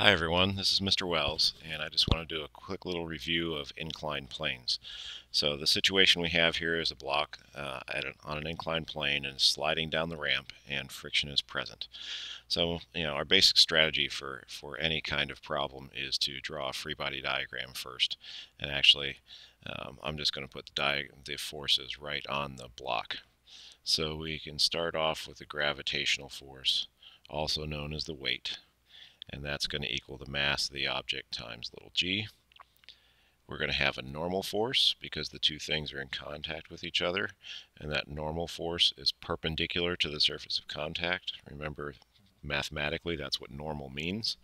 Hi everyone, this is Mr. Wells, and I just want to do a quick little review of inclined planes. So the situation we have here is a block on an inclined plane and sliding down the ramp, and friction is present. So, our basic strategy for any kind of problem is to draw a free body diagram first. And actually, I'm just going to put the forces right on the block. So we can start off with the gravitational force, also known as the weight, and that's going to equal the mass of the object times little g. We're going to have a normal force because the two things are in contact with each other, and that normal force is perpendicular to the surface of contact. Remember, mathematically, that's what normal means.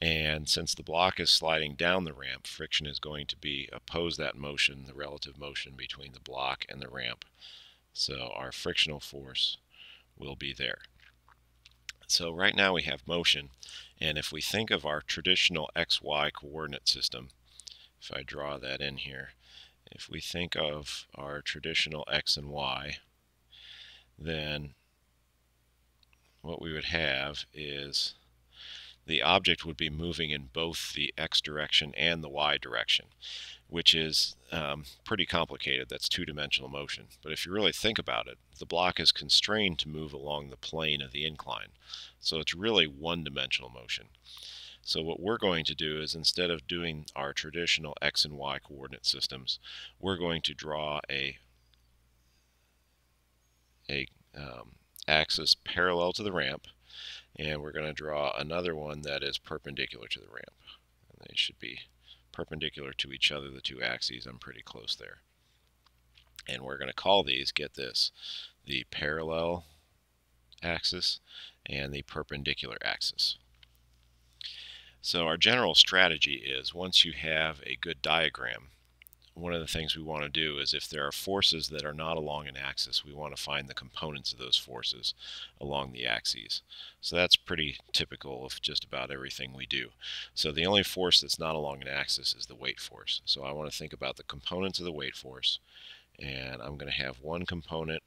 And since the block is sliding down the ramp, friction is going to be oppose that motion, the relative motion between the block and the ramp. So our frictional force will be there. So right now we have motion, and if we think of our traditional XY coordinate system, if I draw that in here, if we think of our traditional X and Y, then what we would have is the object would be moving in both the X direction and the Y direction, which is pretty complicated. That's two-dimensional motion. But if you really think about it, the block is constrained to move along the plane of the incline. So it's really one-dimensional motion. So what we're going to do is, instead of doing our traditional X and Y coordinate systems, we're going to draw a axis parallel to the ramp, and we're going to draw another one that is perpendicular to the ramp. And they should be perpendicular to each other, the two axes. I'm pretty close there. And we're going to call these, get this, the parallel axis and the perpendicular axis. So our general strategy is, once you have a good diagram, one of the things we want to do is, if there are forces that are not along an axis, we want to find the components of those forces along the axes. So that's pretty typical of just about everything we do. So the only force that's not along an axis is the weight force. So I want to think about the components of the weight force, and I'm going to have one component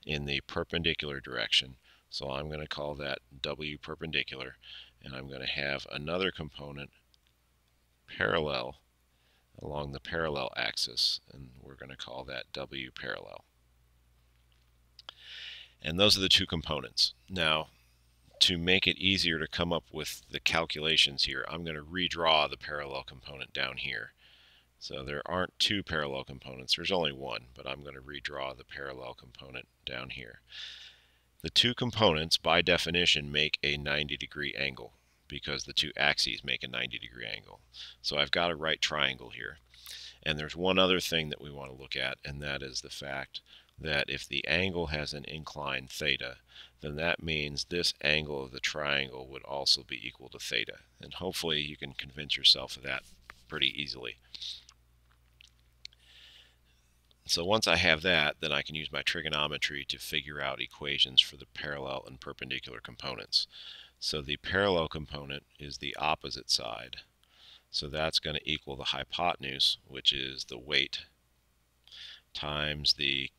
in the perpendicular direction. So I'm going to call that W perpendicular, and I'm going to have another component parallel along the parallel axis, and we're going to call that W parallel. And those are the two components. Now, to make it easier to come up with the calculations here, I'm going to redraw the parallel component down here. So there aren't two parallel components, there's only one, but I'm going to redraw the parallel component down here. The two components, by definition, make a 90-degree angle because the two axes make a 90-degree angle. So I've got a right triangle here. And there's one other thing that we want to look at, and that is the fact that if the angle has an incline theta, then that means this angle of the triangle would also be equal to theta. And hopefully you can convince yourself of that pretty easily. So once I have that, then I can use my trigonometry to figure out equations for the parallel and perpendicular components. So the parallel component is the opposite side. So that's going to equal the hypotenuse, which is the weight, times the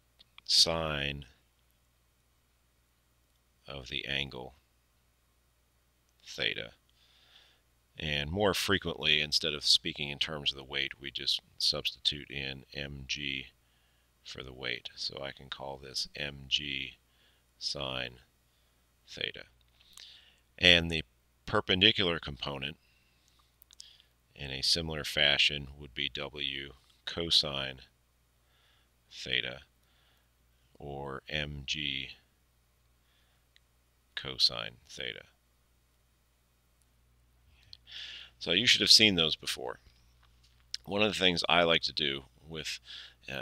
sine of the angle theta. And more frequently, instead of speaking in terms of the weight, we just substitute in mg for the weight. So I can call this mg sine theta. And the perpendicular component, in a similar fashion, would be w cosine theta, or mg cosine theta. So you should have seen those before. One of the things I like to do with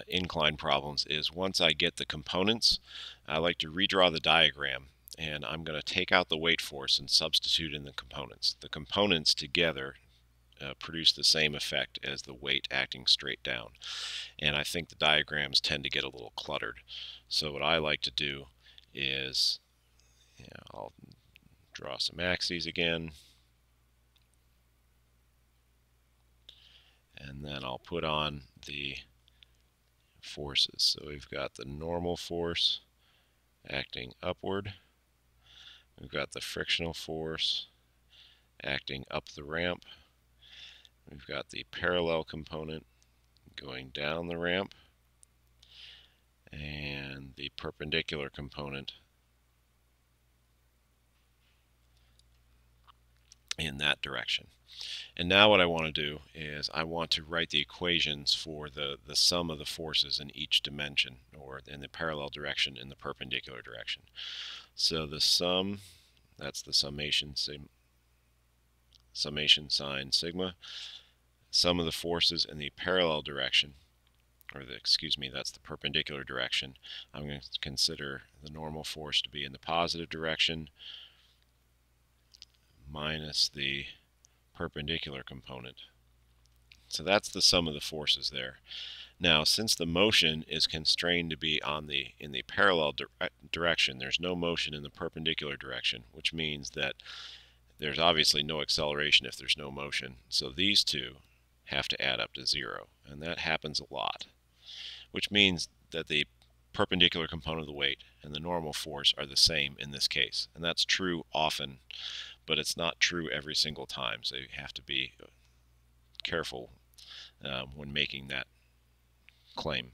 incline problems is, once I get the components, I like to redraw the diagram, and I'm going to take out the weight force and substitute in the components. The components together produce the same effect as the weight acting straight down. And I think the diagrams tend to get a little cluttered. So what I like to do is, I'll draw some axes again, and then I'll put on the forces. So we've got the normal force acting upward. We've got the frictional force acting up the ramp. We've got the parallel component going down the ramp, and the perpendicular component in that direction. And now what I want to do is I want to write the equations for the sum of the forces in each dimension, or in the parallel direction and the perpendicular direction. So the sum, that's the summation sine sigma. Sum of the forces in the parallel direction, or that's the perpendicular direction. I'm going to consider the normal force to be in the positive direction minus the perpendicular component. So that's the sum of the forces there. Now, since the motion is constrained to be in the parallel direction, there's no motion in the perpendicular direction, which means that there's obviously no acceleration if there's no motion. So these two have to add up to 0, and that happens a lot, which means that the perpendicular component of the weight and the normal force are the same in this case. And that's true often, but it's not true every single time, so you have to be careful when making that claim.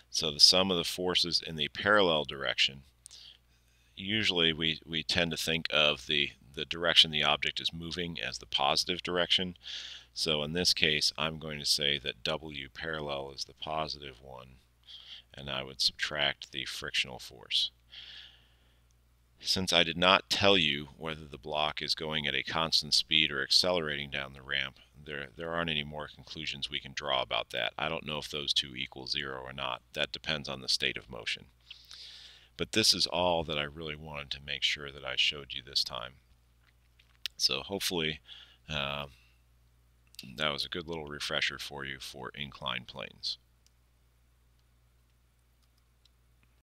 So the sum of the forces in the parallel direction, usually we tend to think of the direction the object is moving as the positive direction. So in this case, I'm going to say that W parallel is the positive one, and I would subtract the frictional force. Since I did not tell you whether the block is going at a constant speed or accelerating down the ramp, there aren't any more conclusions we can draw about that. I don't know if those two equal 0 or not. That depends on the state of motion. But this is all that I really wanted to make sure that I showed you this time. So hopefully that was a good little refresher for you for inclined planes.